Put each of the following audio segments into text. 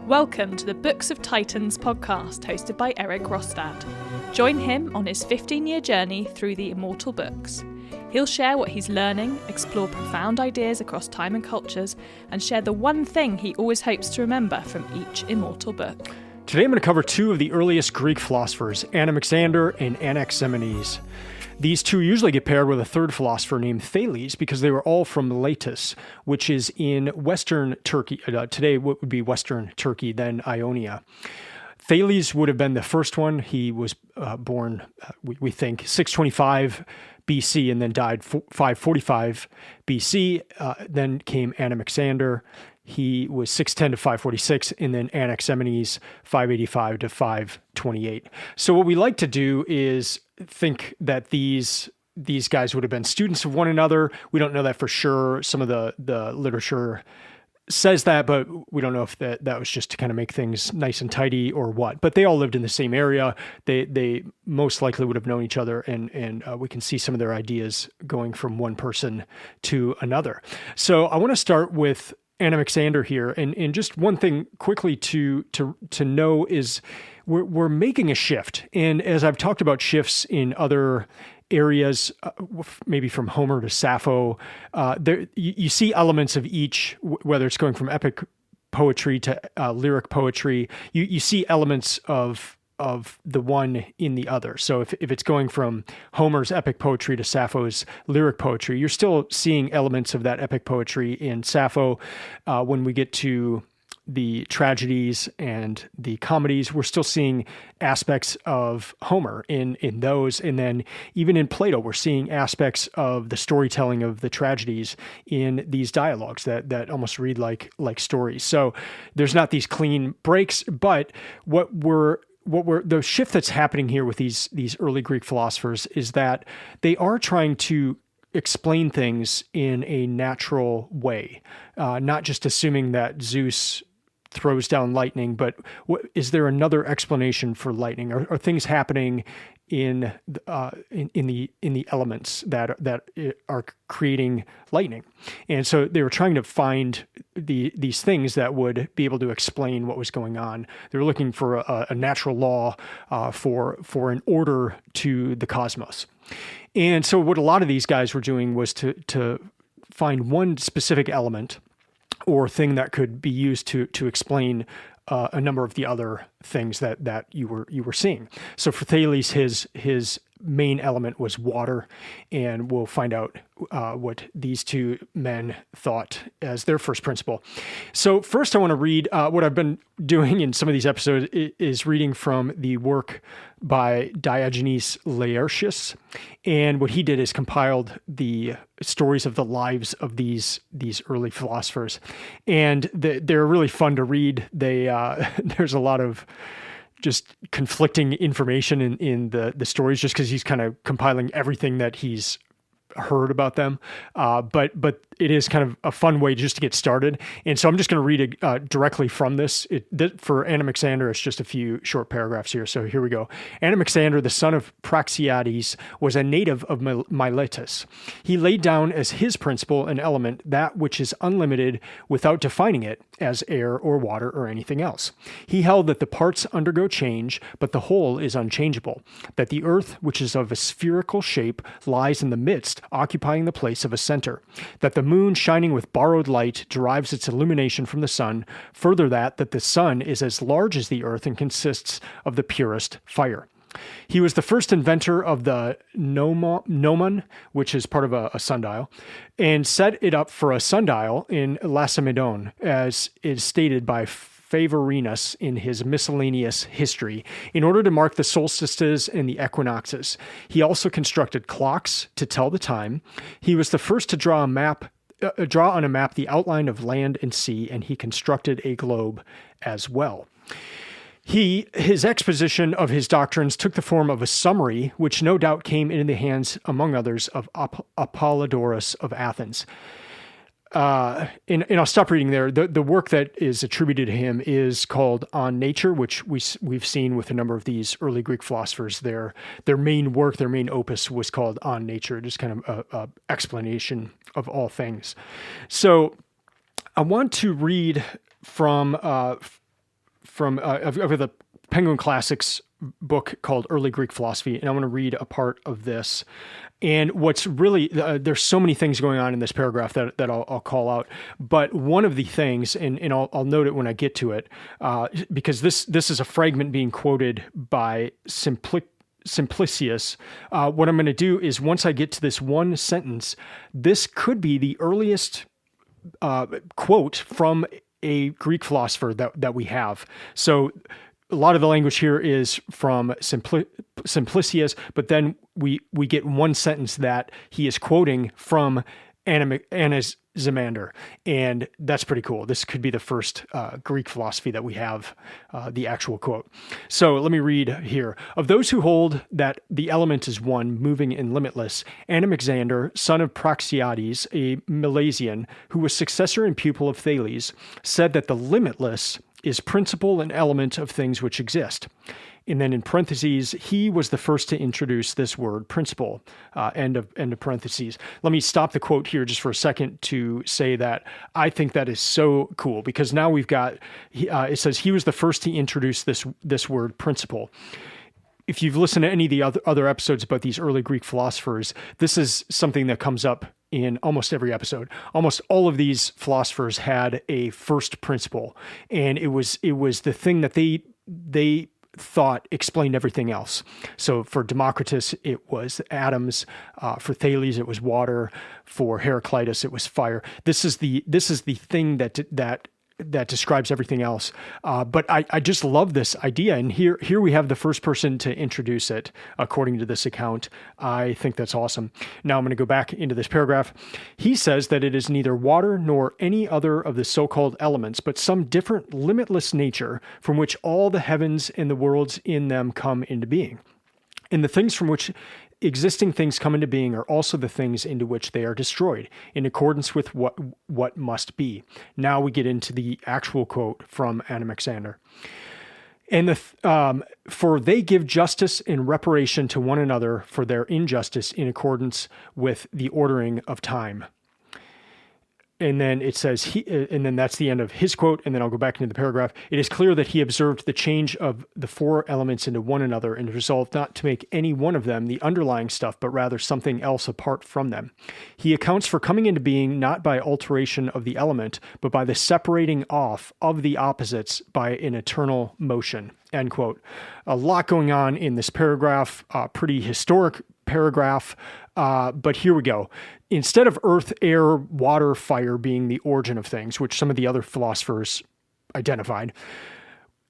Welcome to the Books of Titans podcast, hosted by Eric Rostad. Join him on his 15-year journey through the immortal books. He'll share what he's learning, explore profound ideas across time and cultures, and share the one thing he always hopes to remember from each immortal book. Today I'm going to cover two of the earliest Greek philosophers, Anaximander and Anaximenes. These two usually get paired with a third philosopher named Thales because they were all from Miletus, which is in western Turkey. Today what would be western Turkey, then Ionia. Thales would have been the first one. He was born, we think, 625 BC and then died 545 BC. Then came Anaximander. He was 610 to 546, and then Anaximenes, 585 to 528. So what we like to do is think that these guys would have been students of one another. We don't know that for sure. Some of the literature says that, but we don't know if that was just to kind of make things nice and tidy or what. But they all lived in the same area. They most likely would have known each other, and we can see some of their ideas going from one person to another. So I want to start with Anaximander here, and just one thing quickly to know is we're making a shift, and as I've talked about shifts in other areas, maybe from Homer to Sappho, there you see elements of each, whether it's going from epic poetry to lyric poetry. You see elements of the one in the other. So if it's going from Homer's epic poetry to Sappho's lyric poetry, you're still seeing elements of that epic poetry in Sappho. When we get to the tragedies and the comedies, we're still seeing aspects of Homer in those. And then even in Plato, we're seeing aspects of the storytelling of the tragedies in these dialogues that almost read like stories. So there's not these clean breaks, but the shift that's happening here with these early Greek philosophers is that they are trying to explain things in a natural way, not just assuming that Zeus throws down lightning, but is there another explanation for lightning? Are things happening in the elements that are creating lightning? And so they were trying to find these things that would be able to explain what was going on. They were looking for a natural law for an order to the cosmos. And so what a lot of these guys were doing was to find one specific element or thing that could be used to explain a number of the other things that you were seeing. So for Thales, his main element was water, and we'll find out what these two men thought as their first principle. So first I want to read what I've been doing in some of these episodes is reading from the work by Diogenes Laertius, and what he did is compiled the stories of the lives of these early philosophers, and they're really fun to read. There's a lot of just conflicting information in the stories, just because he's kind of compiling everything that he's heard about them. But it is kind of a fun way just to get started. And so I'm just going to read it directly from this. For Anaximander, it's just a few short paragraphs here. So here we go. Anaximander, the son of Praxiades, was a native of Miletus. He laid down as his principle an element, that which is unlimited without defining it as air or water or anything else. He held that the parts undergo change, but the whole is unchangeable, that the earth, which is of a spherical shape, lies in the midst, occupying the place of a center, that the moon shining with borrowed light derives its illumination from the sun, further that the sun is as large as the earth and consists of the purest fire. He was the first inventor of the gnomon, which is part of a sundial, and set it up for a sundial in Lacedaemon, as is stated by Favorinus in his miscellaneous history, in order to mark the solstices and the equinoxes. He also constructed clocks to tell the time. He was the first to draw on a map the outline of land and sea, and he constructed a globe as well. His exposition of his doctrines took the form of a summary, which no doubt came into the hands, among others, of Apollodorus of Athens. And I'll stop reading there. The work that is attributed to him is called On Nature, which we've seen with a number of these early Greek philosophers. Their main work, their main opus was called On Nature, just kind of a explanation of all things. So I want to read from I've got the Penguin Classics book called Early Greek Philosophy, and I'm going to read a part of this. And what's really, there's so many things going on in this paragraph that I'll call out. But one of the things, and I'll note it when I get to it, because this is a fragment being quoted by Simplicius. What I'm going to do is, once I get to this one sentence, this could be the earliest quote from a Greek philosopher that we have. So a lot of the language here is from Simplicius, but then we get one sentence that he is quoting from Anaximander, and that's pretty cool. This could be the first Greek philosophy that we have the actual quote. So let me read here. Of those who hold that the element is one, moving and limitless, Anaximander, son of Praxiades, a Milesian, who was successor and pupil of Thales, said that the limitless is principle and element of things which exist. And then in parentheses, he was the first to introduce this word, principle, end of parentheses. Let me stop the quote here just for a second to say that I think that is so cool, because now we've got, it says he was the first to introduce this word, principle. If you've listened to any of the other episodes about these early Greek philosophers, this is something that comes up in almost every episode. Almost all of these philosophers had a first principle, and it was the thing that they thought explained everything else. So for Democritus, it was atoms. For Thales, it was water. For Heraclitus, it was fire. This is the thing that describes everything else. But I just love this idea. And here we have the first person to introduce it, according to this account. I think that's awesome. Now I'm going to go back into this paragraph. He says that it is neither water nor any other of the so-called elements, but some different limitless nature from which all the heavens and the worlds in them come into being. And the things from which existing things come into being are also the things into which they are destroyed, in accordance with what must be. Now we get into the actual quote from Anaximander. And for they give justice and reparation to one another for their injustice in accordance with the ordering of time. And then it says, and then that's the end of his quote, and then I'll go back into the paragraph. It is clear that he observed the change of the four elements into one another and resolved not to make any one of them the underlying stuff, but rather something else apart from them. He accounts for coming into being not by alteration of the element, but by the separating off of the opposites by an eternal motion. End quote. A lot going on in this paragraph, pretty historic paragraph, but here we go. Instead of earth, air, water, fire being the origin of things, which some of the other philosophers identified,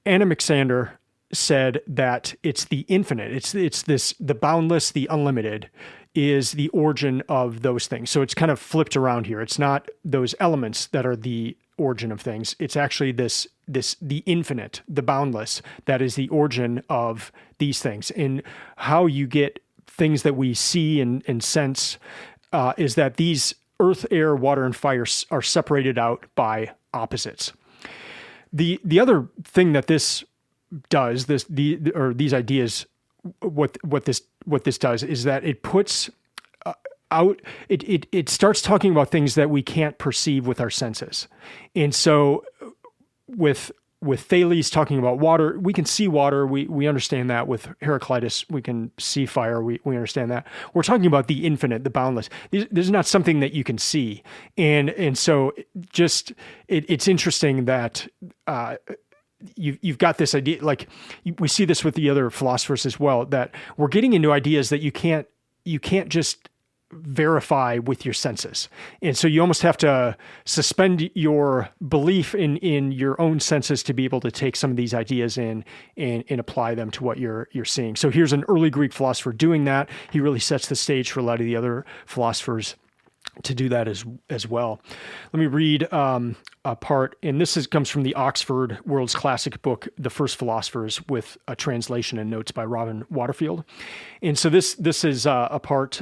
Anaximander said that it's the infinite. It's the boundless, the unlimited is the origin of those things. So it's kind of flipped around here. It's not those elements that are the origin of things. It's actually the infinite, the boundless, that is the origin of these things. And how you get things that we see and sense is that these earth, air, water, and fire are separated out by opposites. The other thing that this does, these ideas, what this does is that it puts out, it starts talking about things that we can't perceive with our senses. And so with Thales talking about water, we can see water, we understand that. With Heraclitus, we can see fire, we understand that. We're talking about the infinite, the boundless. This is not something that you can see. And so just, it's interesting that you've got this idea, like we see this with the other philosophers as well, that we're getting into ideas that you can't just verify with your senses. And so you almost have to suspend your belief in your own senses to be able to take some of these ideas in and apply them to what you're seeing. So here's an early Greek philosopher doing that. He really sets the stage for a lot of the other philosophers to do that as well. Let me read a part, and this comes from the Oxford World's Classic book, The First Philosophers, with a translation and notes by Robin Waterfield. And so this is a part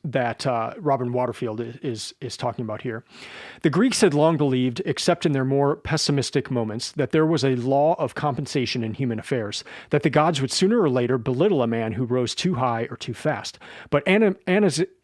that Robin Waterfield is talking about here. The Greeks had long believed, except in their more pessimistic moments, that there was a law of compensation in human affairs, that the gods would sooner or later belittle a man who rose too high or too fast. But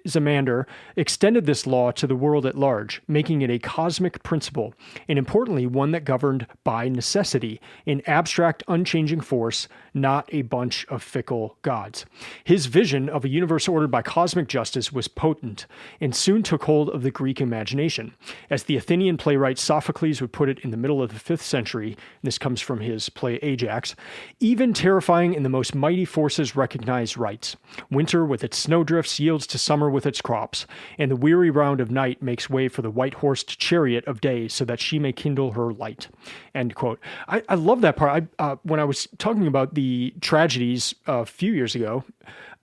Anaximander extended this law to the world at large, making it a cosmic principle, and importantly, one that governed by necessity, an abstract, unchanging force, not a bunch of fickle gods. His vision of a universe ordered by cosmic justice was potent, and soon took hold of the Greek imagination. As the Athenian playwright Sophocles would put it in the middle of the 5th century, and this comes from his play Ajax, even terrifying in the most mighty forces recognize rights. Winter with its snowdrifts yields to summer with its crops, and the weary round of night makes way for the white-horsed chariot of day so that she may kindle her light. End quote. I love that part. When I was talking about the tragedies a few years ago,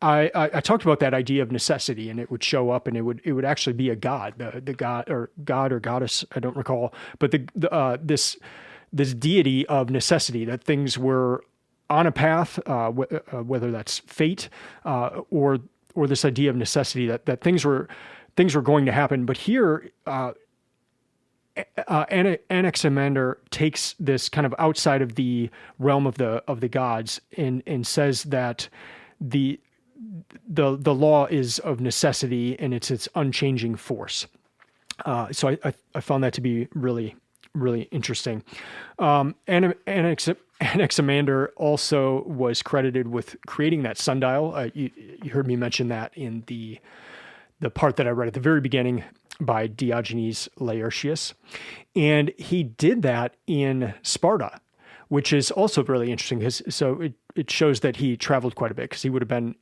I talked about that idea of necessity, and it would show up, and it would actually be a god, the god or goddess, I don't recall, but this deity of necessity, that things were on a path, whether that's fate or this idea of necessity, that things were going to happen. But here, Anaximander takes this kind of outside of the realm of the gods and says that the law is of necessity and it's its unchanging force. So I found that to be really, really interesting. Anaximander also was credited with creating that sundial. You heard me mention that in the part that I read at the very beginning by Diogenes Laertius. And he did that in Sparta, which is also really interesting because it shows that he traveled quite a bit, because he would have been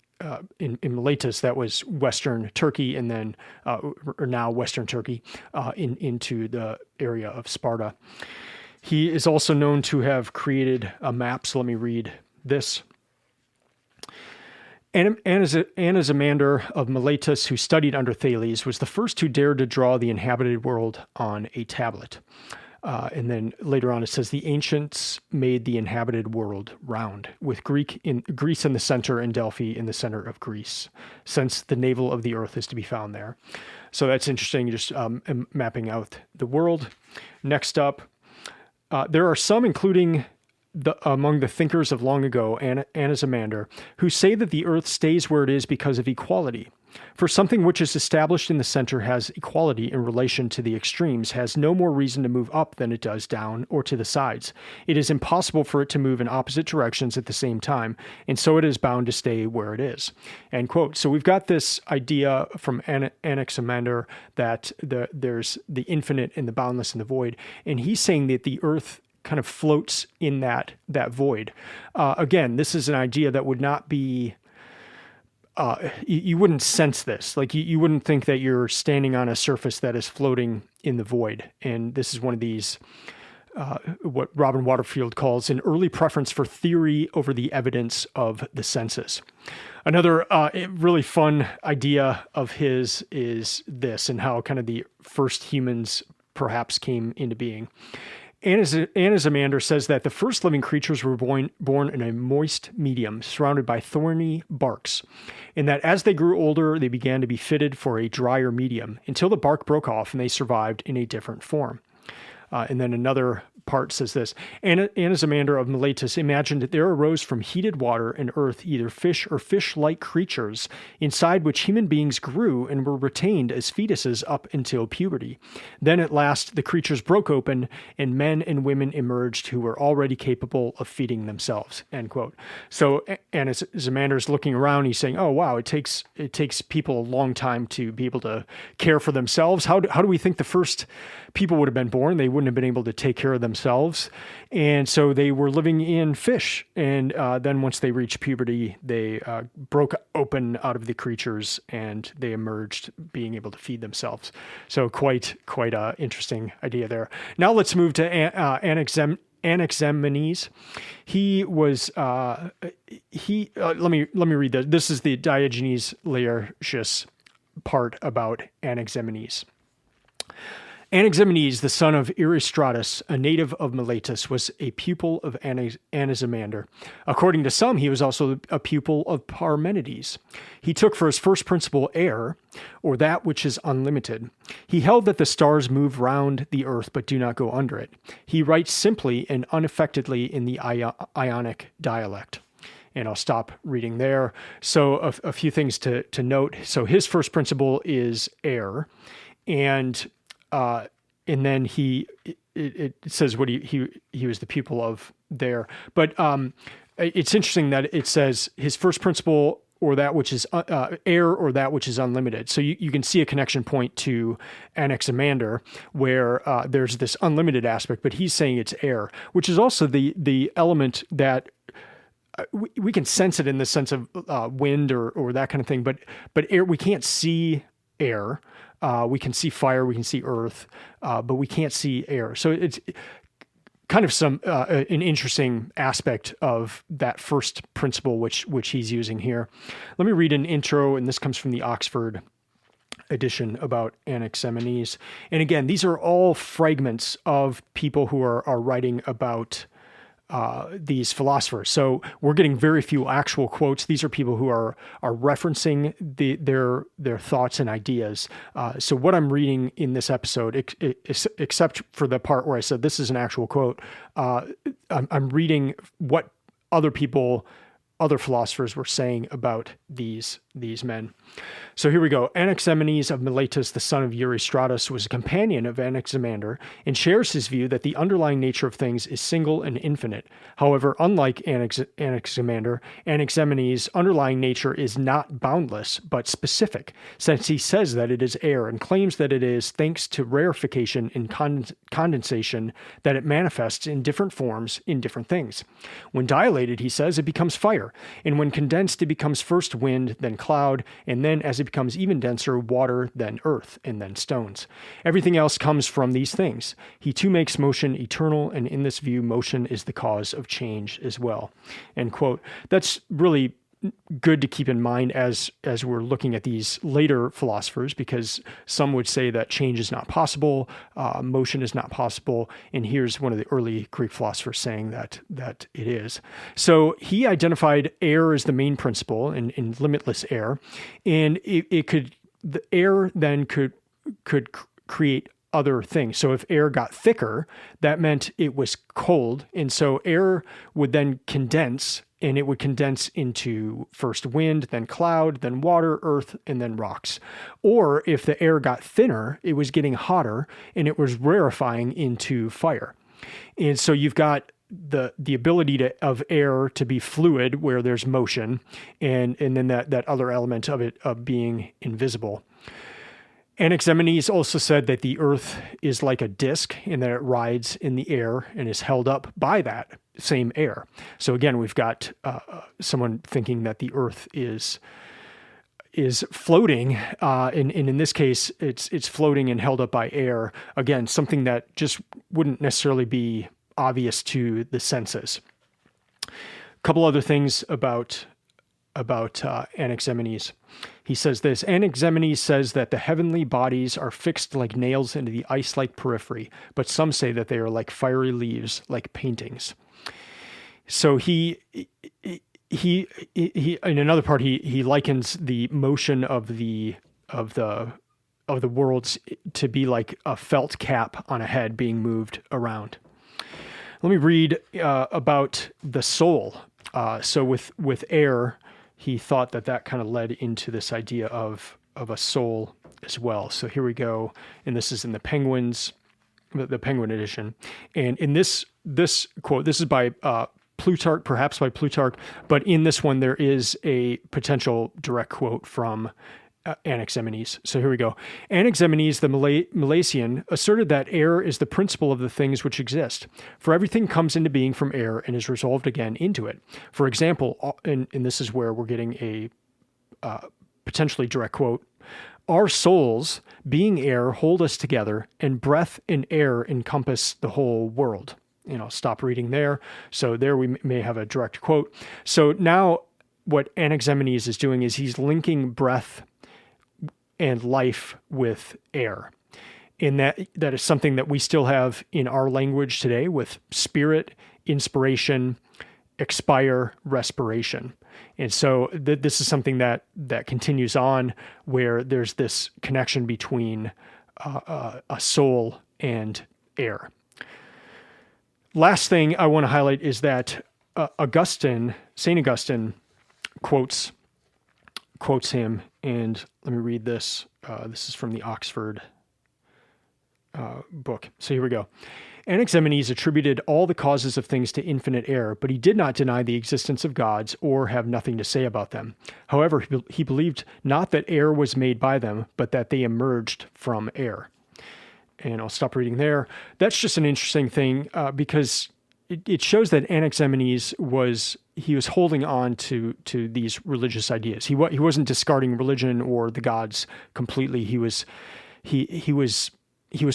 in Miletus, that was Western Turkey, and then or now Western Turkey, into the area of Sparta. He is also known to have created a map. So let me read this. Anaximander of Miletus, who studied under Thales, was the first who dared to draw the inhabited world on a tablet. And then later on it says, the ancients made the inhabited world round, with Greece in the center and Delphi in the center of Greece, since the navel of the earth is to be found there. So that's interesting, just mapping out the world. Next up, there are some, including among the thinkers of long ago, Anaximander, who say that the earth stays where it is because of equality. For something which is established in the center has equality in relation to the extremes, has no more reason to move up than it does down or to the sides. It is impossible for it to move in opposite directions at the same time, and so it is bound to stay where it is. End quote. So we've got this idea from Anaximander that there's the infinite and the boundless and the void, and he's saying that the earth kind of floats in that void. Again, this is an idea that would not be, you wouldn't sense this. Like you wouldn't think that you're standing on a surface that is floating in the void. And this is one of these, what Robin Waterfield calls an early preference for theory over the evidence of the senses. Another really fun idea of his is this, and how kind of the first humans perhaps came into being. Anaximander says that the first living creatures were born in a moist medium surrounded by thorny barks, and that as they grew older, they began to be fitted for a drier medium until the bark broke off and they survived in a different form. And then another part says this: Anaximander of Miletus imagined that there arose from heated water and earth either fish or fish-like creatures, inside which human beings grew and were retained as fetuses up until puberty. Then at last the creatures broke open, and men and women emerged who were already capable of feeding themselves. End quote. So Anaximander's looking around, he's saying, oh wow, it takes people a long time to be able to care for themselves. How do we think the first people would have been born? They wouldn't have been able to take care of themselves. And so they were living in fish. And then once they reached puberty, they broke open out of the creatures and they emerged being able to feed themselves. So quite a interesting idea there. Now let's move to Anaximenes. He was, let me read this. This is the Diogenes Laertius part about Anaximenes. Anaximenes, the son of Erystratus, a native of Miletus, was a pupil of Anaximander. According to some, he was also a pupil of Parmenides. He took for his first principle air, or that which is unlimited. He held that the stars move round the earth but do not go under it. He writes simply and unaffectedly in the Ionic dialect. and I'll stop reading there. So a few things to note. So his first principle is air, and then it says what he was the pupil of there. But it's interesting that it says his first principle, or that which is air, or that which is unlimited. So you can see a connection point to Anaximander, where there's this unlimited aspect, but he's saying it's air, which is also the element that we can sense it in the sense of wind or that kind of thing, but air, we can't see air. We can see fire, we can see earth, but we can't see air. So it's kind of an interesting aspect of that first principle, which he's using here. Let me read an intro, and this comes from the Oxford edition about Anaximenes. And again, these are all fragments of people who are writing about these philosophers. So we're getting very few actual quotes. These are people who are referencing their thoughts and ideas. So what I'm reading in this episode, except for the part where I said this is an actual quote, I'm reading what other philosophers were saying about these men. So here we go. Anaximenes of Miletus, the son of Eurystratus, was a companion of Anaximander and shares his view that the underlying nature of things is single and infinite. However, unlike Anaximander, Anaximenes' underlying nature is not boundless, but specific, since he says that it is air and claims that it is, thanks to rarefaction and condensation, that it manifests in different forms in different things. When dilated, he says, it becomes fire, and when condensed, it becomes first wind, then cloud, and then as it becomes even denser, water, then earth, and then stones. Everything else comes from these things. He too makes motion eternal, and in this view, motion is the cause of change as well. End quote. That's really good to keep in mind as we're looking at these later philosophers, because some would say that change is not possible, motion is not possible, and here's one of the early Greek philosophers saying that it is. So he identified air as the main principle in limitless air, and the air then could create other things. So if air got thicker, that meant it was cold, and so air would then condense, and it would condense into first wind, then cloud, then water, earth, and then rocks. Or if the air got thinner, it was getting hotter, and it was rarefying into fire. And so you've got the ability of air to be fluid where there's motion, and then that other element of it of being invisible. Anaximenes also said that the earth is like a disk, and that it rides in the air and is held up by that same air. So again, we've got someone thinking that the earth is floating, and in this case, it's floating and held up by air. Again, something that just wouldn't necessarily be obvious to the senses. A couple other things about Anaximenes. He says this: Anaximenes says that the heavenly bodies are fixed like nails into the ice-like periphery, but some say that they are like fiery leaves, like paintings. So he in another part he likens the motion of the worlds to be like a felt cap on a head being moved around. Let me read about the soul. So with air, he thought that kind of led into this idea of a soul as well. So here we go, and this is in the Penguin edition. And in this quote, this is by Plutarch, perhaps by Plutarch, but in this one there is a potential direct quote from Anaximenes. So here we go. Anaximenes the Milesian asserted that air is the principle of the things which exist, for everything comes into being from air and is resolved again into it. For example, and this is where we're getting a potentially direct quote, our souls, being air, hold us together, and breath and air encompass the whole world. Stop reading there. So there we may have a direct quote. So now what Anaximenes is doing is he's linking breath and life with air. And that is something that we still have in our language today with spirit, inspiration, expire, respiration. And so this is something that continues on, where there's this connection between a soul and air. Last thing I want to highlight is that St. Augustine quotes him, and let me read this. This is from the Oxford book. So here we go. Anaximenes attributed all the causes of things to infinite air, but he did not deny the existence of gods or have nothing to say about them. However, he believed not that air was made by them, but that they emerged from air. And I'll stop reading there. That's just an interesting thing because it shows that Anaximenes was holding on to these religious ideas. He wasn't discarding religion or the gods completely. He was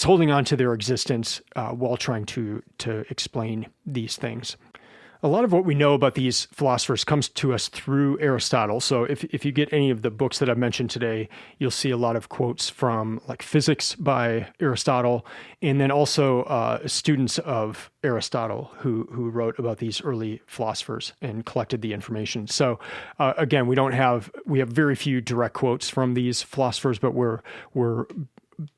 holding on to their existence while trying to explain these things. A lot of what we know about these philosophers comes to us through Aristotle. So if you get any of the books that I've mentioned today, you'll see a lot of quotes from like Physics by Aristotle, and then also students of Aristotle who wrote about these early philosophers and collected the information. So again, we have very few direct quotes from these philosophers, but we're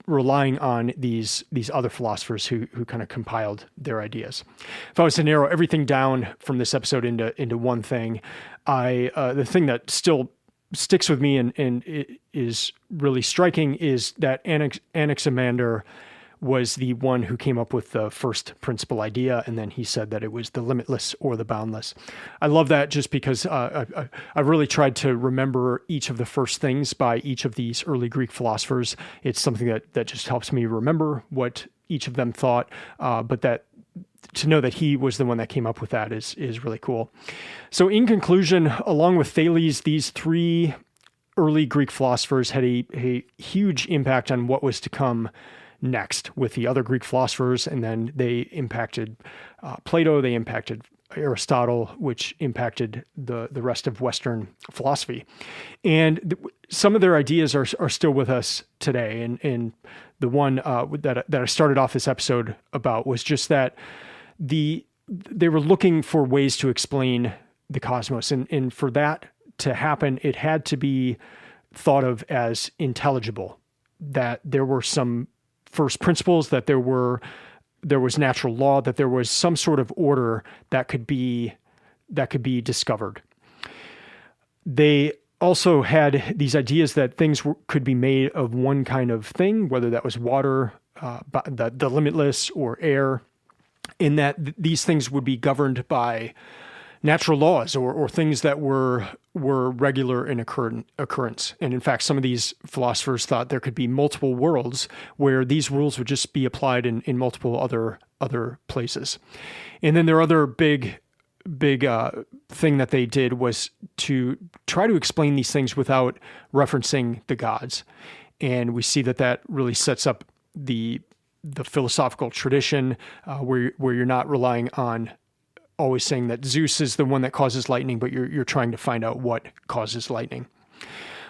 relying on these other philosophers who kind of compiled their ideas. If I was to narrow everything down from this episode into one thing, the thing that still sticks with me and it is really striking is that Anaximander was the one who came up with the first principal idea, and then he said that it was the limitless or the boundless. I love that just because I really tried to remember each of the first things by each of these early Greek philosophers. It's something that just helps me remember what each of them thought, but that to know that he was the one that came up with that is really cool. So in conclusion, along with Thales, these three early Greek philosophers had a huge impact on what was to come next with the other Greek philosophers, and then they impacted Plato, they impacted Aristotle, which impacted the rest of Western philosophy. And some of their ideas are still with us today. And the one that I started off this episode about was just that they were looking for ways to explain the cosmos. And for that to happen, it had to be thought of as intelligible, that there were some first principles, that there was natural law, that there was some sort of order that could be discovered. They also had these ideas that things could be made of one kind of thing, whether that was water, the limitless, or air, in that these things would be governed by natural laws or things that were regular in occurrence. And in fact, some of these philosophers thought there could be multiple worlds where these rules would just be applied in multiple other places. And then their other big thing that they did was to try to explain these things without referencing the gods. And we see that really sets up the philosophical tradition where you're not relying on always saying that Zeus is the one that causes lightning, but you're trying to find out what causes lightning.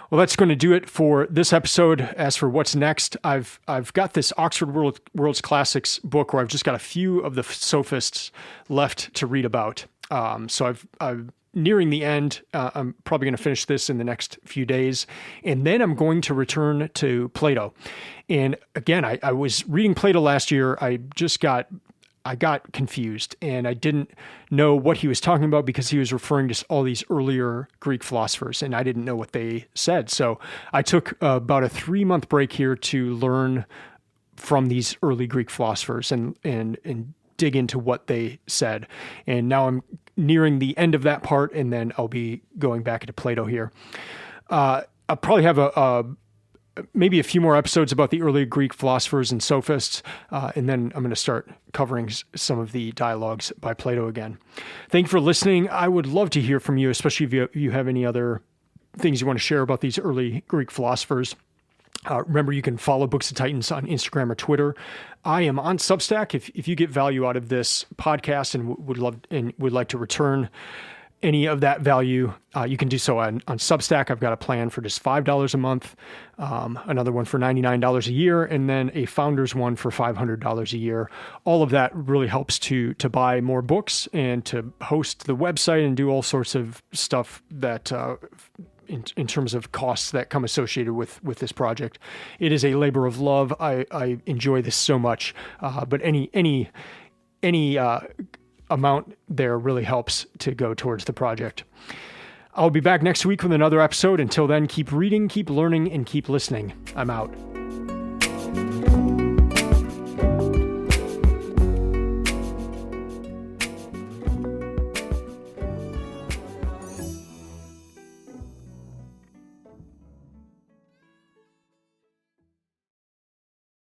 Well, that's going to do it for this episode. As for what's next, I've got this Oxford World's Classics book where I've just got a few of the sophists left to read about. So I'm nearing the end. I'm probably going to finish this in the next few days, and then I'm going to return to Plato. And again, I was reading Plato last year. I got confused, and I didn't know what he was talking about because he was referring to all these earlier Greek philosophers, and I didn't know what they said. So I took about a 3-month break here to learn from these early Greek philosophers and dig into what they said. And now I'm nearing the end of that part, and then I'll be going back into Plato here. I'll probably have maybe a few more episodes about the early Greek philosophers and sophists, and then I'm going to start covering some of the dialogues by Plato again. Thank you for listening. I would love to hear from you, especially if you have any other things you want to share about these early Greek philosophers. Remember, you can follow Books of Titans on Instagram or Twitter. I am on Substack. If you get value out of this podcast and would like to return any of that value, you can do so on Substack. I've got a plan for just $5 a month, another one for $99 a year, and then a founder's one for $500 a year. All of that really helps to buy more books and to host the website and do all sorts of stuff that in terms of costs that come associated with this project. It is a labor of love. I enjoy this so much, but any amount there really helps to go towards the project. I'll be back next week with another episode. Until then, keep reading, keep learning, and keep listening. I'm out.